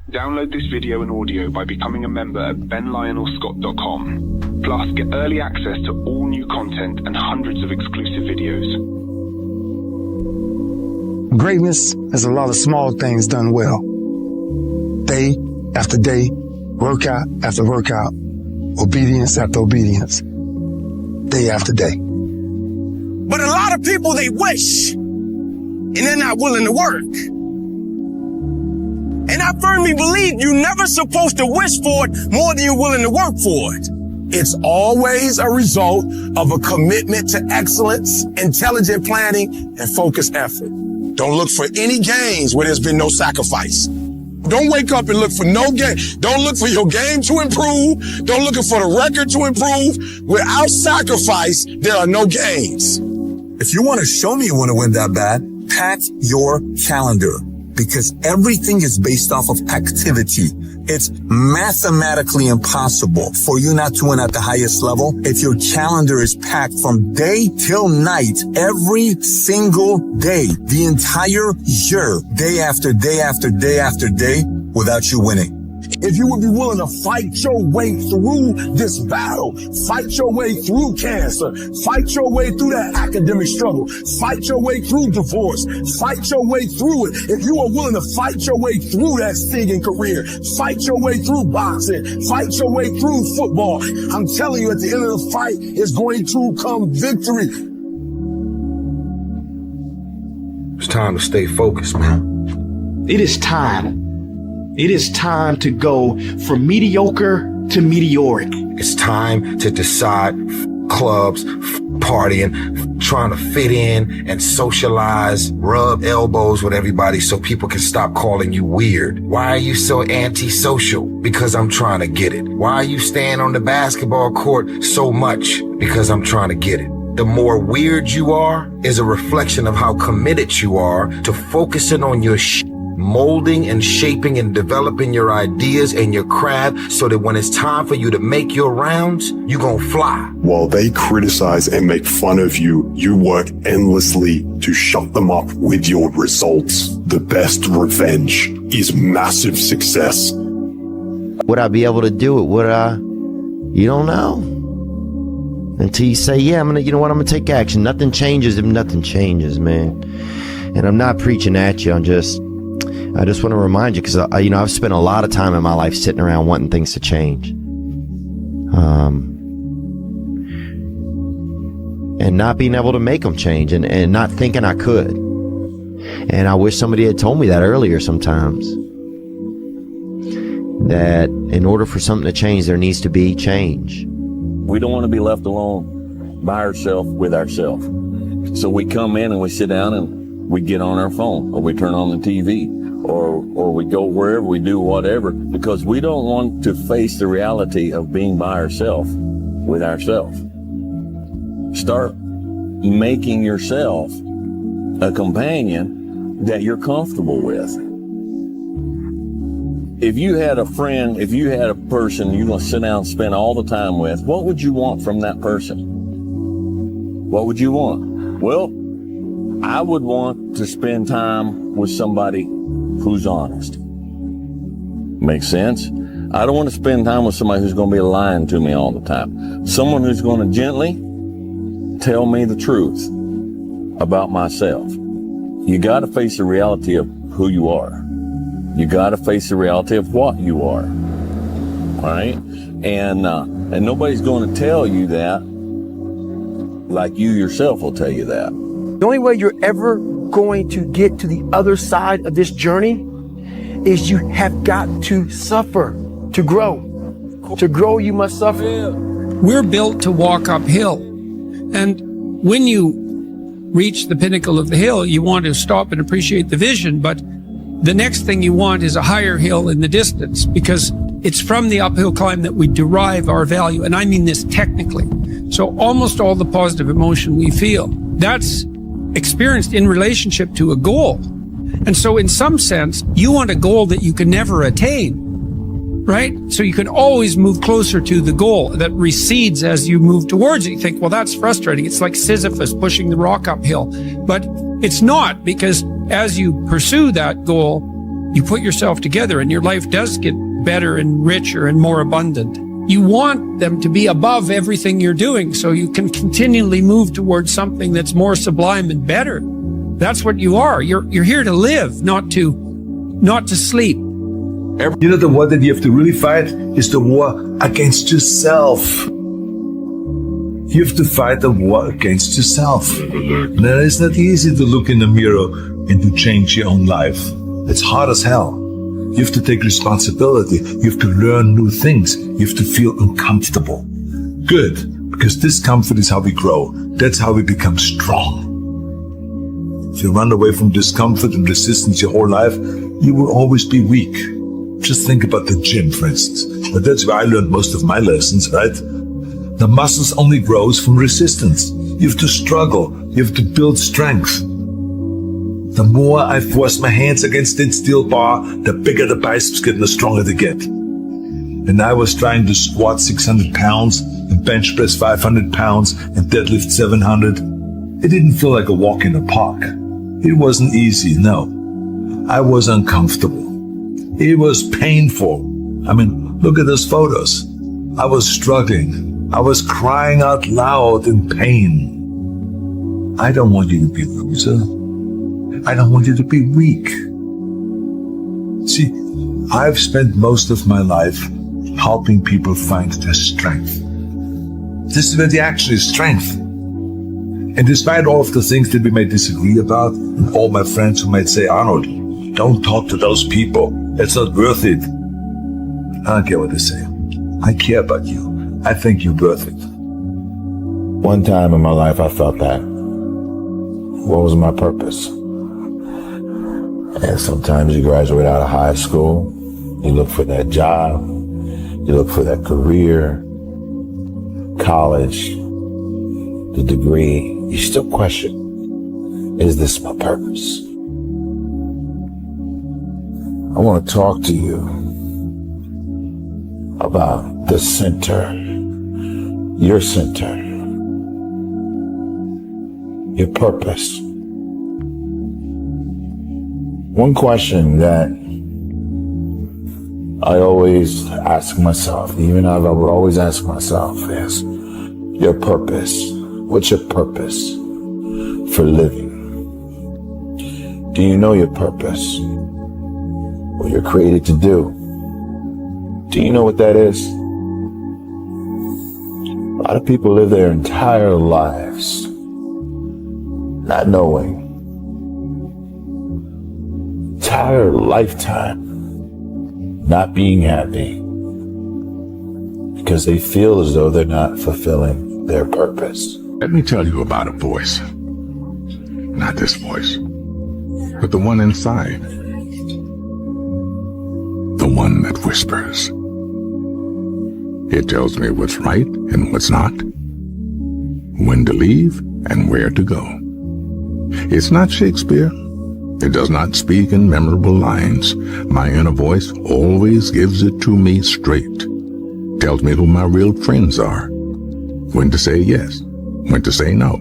Download this video and audio by becoming a member at benlionelscott.com. Plus, get early access to all new content and hundreds of exclusive videos. Greatness is a lot of small things done well. Day after day, workout after workout, obedience after obedience, day after day. But a lot of people, they wish, and they're not willing to work. And I firmly believe you're never supposed to wish for it more than you're willing to work for it. It's always a result of a commitment to excellence, intelligent planning, and focused effort. Don't look for any gains where there's been no sacrifice. Don't wake up and look for no game. Don't look for your game to improve. Don't look for the record to improve. Without sacrifice, there are no gains. If you want to show me you want to win that bad, pack your calendar, because everything is based off of activity. It's mathematically impossible for you not to win at the highest level if your calendar is packed from day till night, every single day, the entire year, day after day after day after day, without you winning. If you would be willing to fight your way through this battle, fight your way through cancer, fight your way through that academic struggle, fight your way through divorce, fight your way through it. If you are willing to fight your way through that singing career, fight your way through boxing, fight your way through football, I'm telling you, at the end of the fight is going to come victory. It's time to stay focused, man. It is time. It is time to go from mediocre to meteoric. It's time to decide clubs, partying, trying to fit in and socialize, rub elbows with everybody so people can stop calling you weird. Why are you so antisocial? Because I'm trying to get it. Why are you staying on the basketball court so much? Because I'm trying to get it. The more weird you are is a reflection of how committed you are to focusing on your molding and shaping and developing your ideas and your craft so that when it's time for you to make your rounds, you're gonna fly. While they criticize and make fun of you, you work endlessly to shut them up with your results. The best revenge is massive success. Would I be able to do it? Would I? You don't know. Until you say, yeah, you know what, I'm gonna take action. Nothing changes if nothing changes, man. And I'm not preaching at you, I just want to remind you, because I've spent a lot of time in my life sitting around wanting things to change, and not being able to make them change, and not thinking I could. And I wish somebody had told me that earlier sometimes, that in order for something to change, there needs to be change. We don't want to be left alone by ourselves with ourselves. So we come in and we sit down and we get on our phone, or we turn on the TV, or we go wherever, we do whatever, because we don't want to face the reality of being by ourselves with ourselves. Start making yourself a companion that you're comfortable with. If you had a friend, if you had a person you're going to sit down and spend all the time with, what would you want from that person? What would you want? Well, I would want to spend time with somebody who's honest. Makes sense? I don't want to spend time with somebody who's going to be lying to me all the time. Someone who's going to gently tell me the truth about myself. You got to face the reality of who you are. You got to face the reality of what you are. All right? And nobody's going to tell you that like you yourself will tell you that. The only way you're ever going to get to the other side of this journey is you have got to suffer to grow. To grow, you must suffer. We're built to walk uphill. And when you reach the pinnacle of the hill, you want to stop and appreciate the vision. But the next thing you want is a higher hill in the distance, because it's from the uphill climb that we derive our value. And I mean this technically. So almost all the positive emotion we feel, that's experienced in relationship to a goal. And so in some sense, you want a goal that you can never attain, right? So you can always move closer to the goal that recedes as you move towards it. You think, well, that's frustrating. It's like Sisyphus pushing the rock uphill. But it's not, because as you pursue that goal, you put yourself together and your life does get better and richer and more abundant. You want them to be above everything you're doing so you can continually move towards something that's more sublime and better. That's what you are. You're here to live, not to sleep. You know, the war that you have to really fight is the war against yourself. You have to fight the war against yourself. Now, it's not easy to look in the mirror and to change your own life. It's hard as hell. You have to take responsibility. You have to learn new things. You have to feel uncomfortable. Good, because discomfort is how we grow. That's how we become strong. If you run away from discomfort and resistance your whole life, you will always be weak. Just think about the gym, for instance. But that's where I learned most of my lessons, right? The muscles only grows from resistance. You have to struggle. You have to build strength. The more I force my hands against that steel bar, the bigger the biceps get and the stronger they get. And I was trying to squat 600 pounds and bench press 500 pounds and deadlift 700. It didn't feel like a walk in the park. It wasn't easy, no. I was uncomfortable. It was painful. I mean, look at those photos. I was struggling. I was crying out loud in pain. I don't want you to be a loser. I don't want you to be weak. See, I've spent most of my life helping people find their strength. This is where the action is, strength. And despite all of the things that we may disagree about, and all my friends who might say, Arnold, don't talk to those people. It's not worth it. I don't care what they say. I care about you. I think you're worth it. One time in my life, I felt that. What was my purpose? And sometimes you graduate out of high school, you look for that job, you look for that career, college, the degree. You still question, is this my purpose? I want to talk to you about the center, your center, your purpose. One question that I always ask myself, even I would always ask myself, is your purpose. What's your purpose for living? Do you know your purpose? What you're created to do? Do you know what that is? A lot of people live their entire lives not knowing. Entire lifetime not being happy because they feel as though they're not fulfilling their purpose. Let me tell you about a voice. Not this voice, but the one inside. The one that whispers. It tells me what's right and what's not, when to leave and where to go. It's not Shakespeare. It does not speak in memorable lines. My inner voice always gives it to me straight. Tells me who my real friends are. When to say yes, when to say no.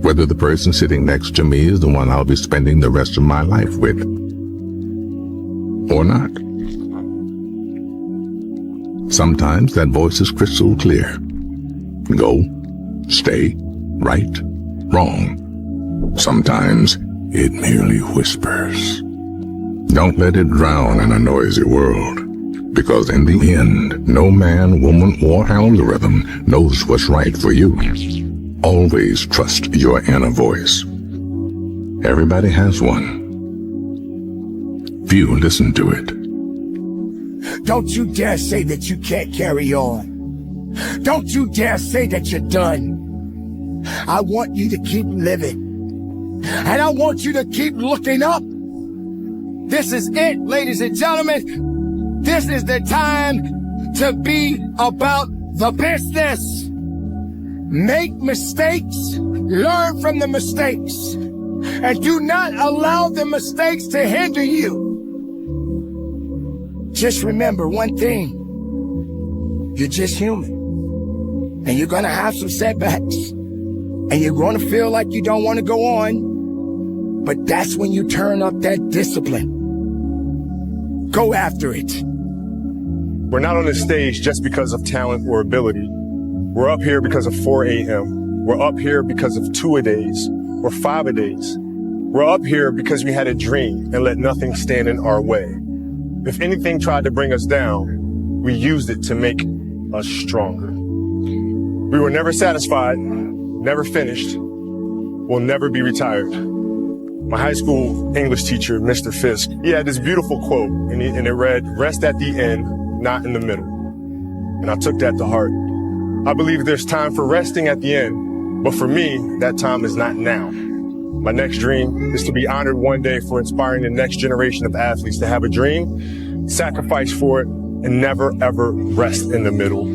Whether the person sitting next to me is the one I'll be spending the rest of my life with. Or not. Sometimes that voice is crystal clear. Go, stay, right, wrong. Sometimes it merely whispers. Don't let it drown in a noisy world, because in the end, no man, woman, or algorithm knows what's right for you. Always trust your inner voice. Everybody has one. Few listen to it. Don't you dare say that you can't carry on. Don't you dare say that you're done. I want you to keep living. And I want you to keep looking up. This is it, ladies and gentlemen. This is the time to be about the business. Make mistakes, learn from the mistakes, and do not allow the mistakes to hinder you. Just remember one thing. You're just human. And you're going to have some setbacks. And you're going to feel like you don't want to go on. But that's when you turn up that discipline. Go after it. We're not on this stage just because of talent or ability. We're up here because of 4 a.m. We're up here because of 2-a-days or 5-a-days. We're up here because we had a dream and let nothing stand in our way. If anything tried to bring us down, we used it to make us stronger. We were never satisfied, never finished, will never be retired. My high school English teacher, Mr. Fisk, he had this beautiful quote, and it read, "Rest at the end, not in the middle." And I took that to heart. I believe there's time for resting at the end, but for me, that time is not now. My next dream is to be honored one day for inspiring the next generation of athletes to have a dream, sacrifice for it, and never ever rest in the middle.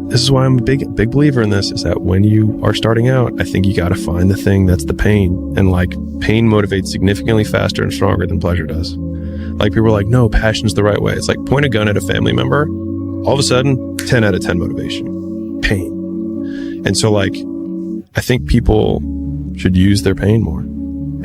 This is why I'm a big believer in this, is that when you are starting out, I think you got to find the thing that's the pain. And like, pain motivates significantly faster and stronger than pleasure does. Like, people are like, no, passion's the right way. It's like, point a gun at a family member, all of a sudden, 10 out of 10 motivation. Pain. And so like, I think people should use their pain more.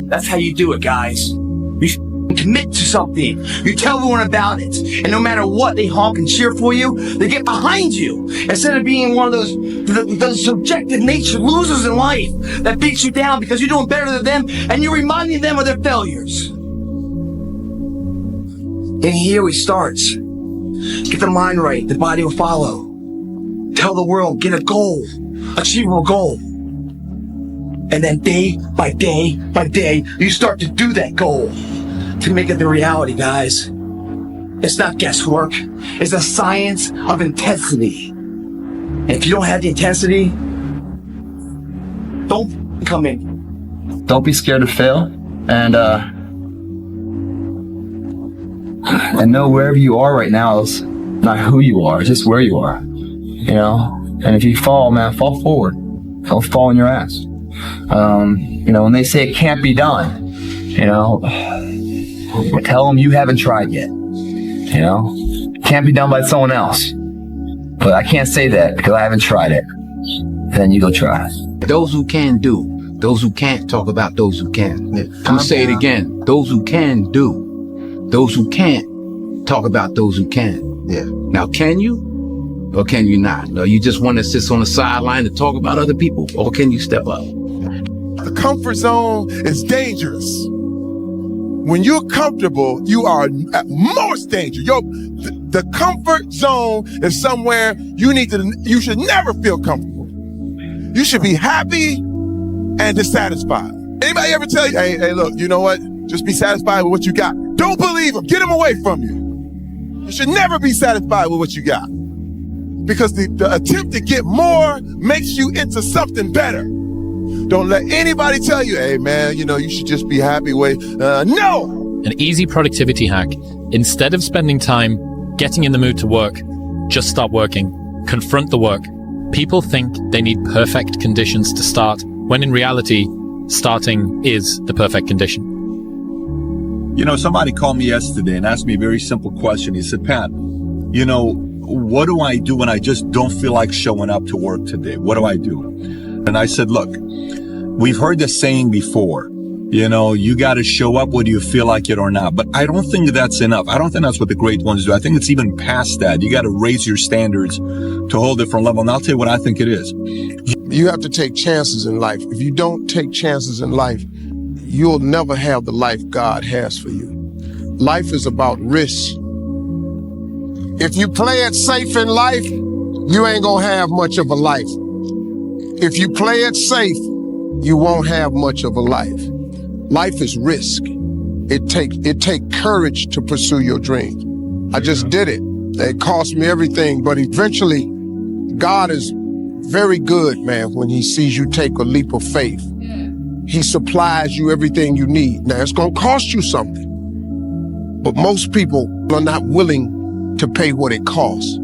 That's how you do it, guys. You commit to something. You tell everyone about it. And no matter what, they honk and cheer for you. They get behind you. Instead of being one of those subjective nature losers in life that beats you down because you're doing better than them and you're reminding them of their failures. And here we start. Get the mind right. The body will follow. Tell the world, get a goal. Achievable goal. And then day by day by day, you start to do that goal to make it the reality, guys. It's not guesswork. It's a science of intensity. And if you don't have the intensity, don't come in. Don't be scared to fail, and know wherever you are right now is not who you are, it's just where you are. You know? And if you fall, man, fall forward. Don't fall on your ass. You know, when they say it can't be done, you know, tell them you haven't tried yet. You know, it can't be done by someone else. But I can't say that because I haven't tried it. Then you go try. Those who can do. Those who can't talk about those who can. I'll say it again. Those who can do. Those who can't talk about those who can. Yeah. Now, can you? Or can you not? Or you just want to sit on the sideline and talk about other people? Or can you step up? The comfort zone is dangerous. When you're comfortable, you are at most danger. The comfort zone is somewhere you should never feel comfortable. You should be happy and dissatisfied. Anybody ever tell you, hey, look, you know what? Just be satisfied with what you got. Don't believe them. Get them away from you. You should never be satisfied with what you got. Because the attempt to get more makes you into something better. Don't let anybody tell you, hey man, you know, you should just be happy with, no! An easy productivity hack. Instead of spending time getting in the mood to work, just start working. Confront the work. People think they need perfect conditions to start, when in reality, starting is the perfect condition. You know, somebody called me yesterday and asked me a very simple question. He said, Pat, you know, what do I do when I just don't feel like showing up to work today? What do I do? And I said, look, we've heard this saying before, you know, you got to show up whether you feel like it or not. But I don't think that's enough. I don't think that's what the great ones do. I think it's even past that. You got to raise your standards to a whole different level. And I'll tell you what I think it is. You have to take chances in life. If you don't take chances in life, you'll never have the life God has for you. Life is about risk. If you play it safe in life, you ain't gonna have much of a life. If you play it safe, you won't have much of a life. Life is risk. It take courage to pursue your dream. I just did it. It cost me everything, but eventually, God is very good, man, when he sees you take a leap of faith. He supplies you everything you need. Now, it's gonna cost you something, but most people are not willing to pay what it costs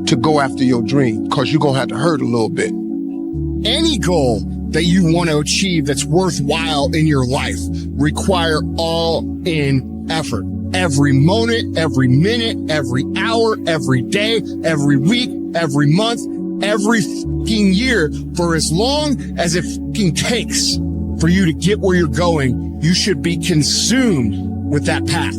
to go after your dream, because you're gonna have to hurt a little bit. Any goal that you want to achieve that's worthwhile in your life require all-in effort. Every moment, every minute, every hour, every day, every week, every month, every fucking year, for as long as it fucking takes for you to get where you're going, you should be consumed with that path.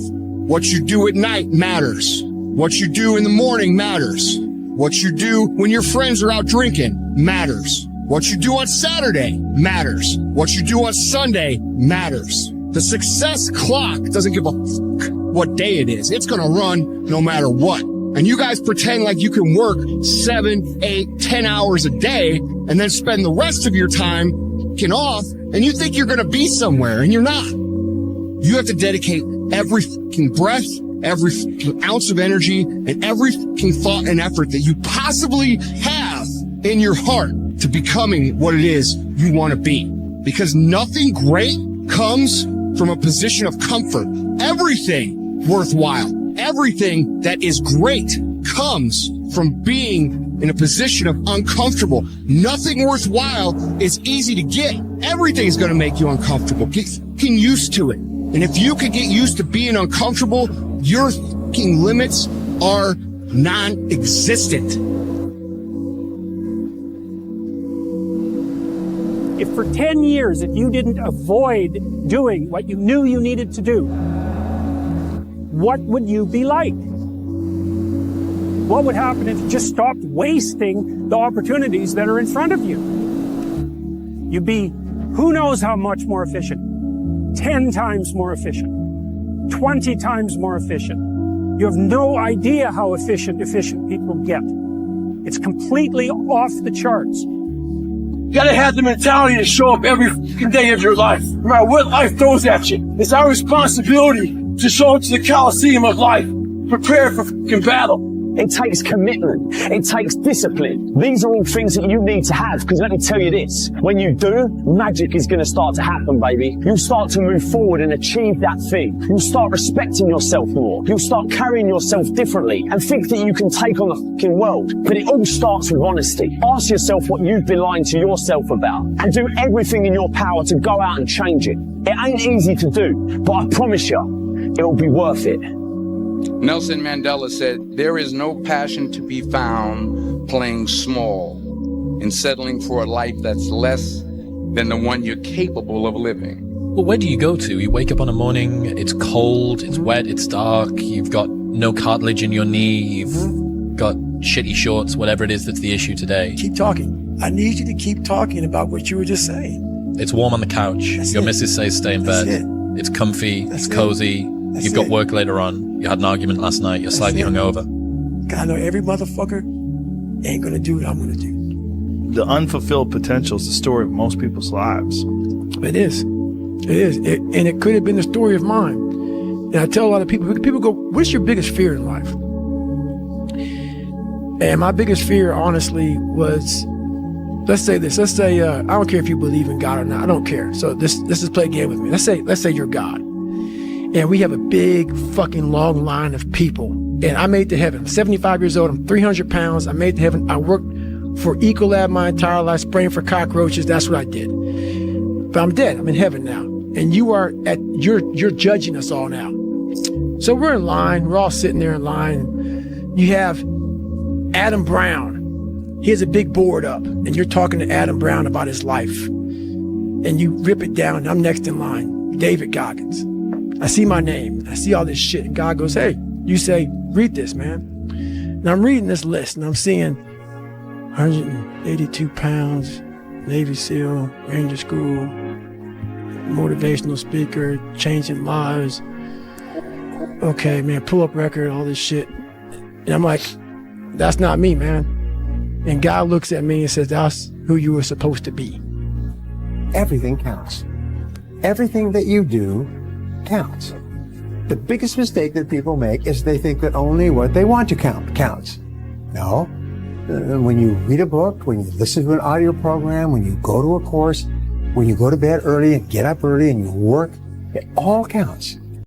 What you do at night matters. What you do in the morning matters. What you do when your friends are out drinking matters. What you do on Saturday matters. What you do on Sunday matters. The success clock doesn't give a fuck what day it is. It's gonna run no matter what. And you guys pretend like you can work 7, 8, 10 hours a day and then spend the rest of your time f***ing off, and you think you're gonna be somewhere, and you're not. You have to dedicate every f***ing breath, every f***ing ounce of energy, and every f***ing thought and effort that you possibly have in your heart to becoming what it is you want to be. Because nothing great comes from a position of comfort. Everything worthwhile, everything that is great comes from being in a position of uncomfortable. Nothing worthwhile is easy to get. Everything's going to make you uncomfortable. Get f***ing used to it. And if you can get used to being uncomfortable, your f***ing limits are non-existent. If for 10 years, if you didn't avoid doing what you knew you needed to do, what would you be like? What would happen if you just stopped wasting the opportunities that are in front of you? You'd be who knows how much more efficient. 10 times more efficient. 20 times more efficient. You have no idea how efficient people get. It's completely off the charts. You gotta have the mentality to show up every fucking day of your life, no matter what life throws at you. It's our responsibility to show up to the Coliseum of life, prepare for fucking battle. It takes commitment. It takes discipline. These are all things that you need to have, because let me tell you this, when you do, magic is going to start to happen, baby. You'll start to move forward and achieve that thing. You'll start respecting yourself more. You'll start carrying yourself differently and think that you can take on the fucking world. But it all starts with honesty. Ask yourself what you've been lying to yourself about and do everything in your power to go out and change it. It ain't easy to do, but I promise you, it'll be worth it. Nelson Mandela said, "There is no passion to be found playing small and settling for a life that's less than the one you're capable of living." Well, where do you go to? You wake up on a morning, it's cold, it's wet, it's dark, you've got no cartilage in your knee, you've got shitty shorts, whatever it is that's the issue today. Keep talking. I need you to keep talking about what you were just saying. It's warm on the couch. Your missus says stay in bed. It's comfy, it's cozy. You've got work later on. You had an argument last night. You're slightly hungover. God, I know every motherfucker ain't gonna do what I'm gonna do. The unfulfilled potential is the story of most people's lives. It is. It is. And it could have been the story of mine. And I tell a lot of people go, what's your biggest fear in life? And my biggest fear, honestly, was, let's say this. Let's say, I don't care if you believe in God or not. I don't care. So let's just play a game with me. Let's say you're God. And we have a big fucking long line of people. And I made it to heaven. I'm 75 years old. I'm 300 pounds. I made it to heaven. I worked for Ecolab my entire life, spraying for cockroaches. That's what I did. But I'm dead. I'm in heaven now. And you're judging us all now. So we're in line. We're all sitting there in line. You have Adam Brown. He has a big board up. And you're talking to Adam Brown about his life. And you rip it down. I'm next in line. David Goggins. I see my name. I see all this shit. And God goes, hey, you say, read this, man. And I'm reading this list and I'm seeing 182 pounds, Navy SEAL, Ranger School, motivational speaker, changing lives. Okay, man, pull up record, all this shit. And I'm like, that's not me, man. And God looks at me and says, that's who you were supposed to be. Everything counts. Everything that you do counts. The biggest mistake that people make is they think that only what they want to count counts. No. When you read a book, when you listen to an audio program, when you go to a course, when you go to bed early and get up early and you work, it all counts.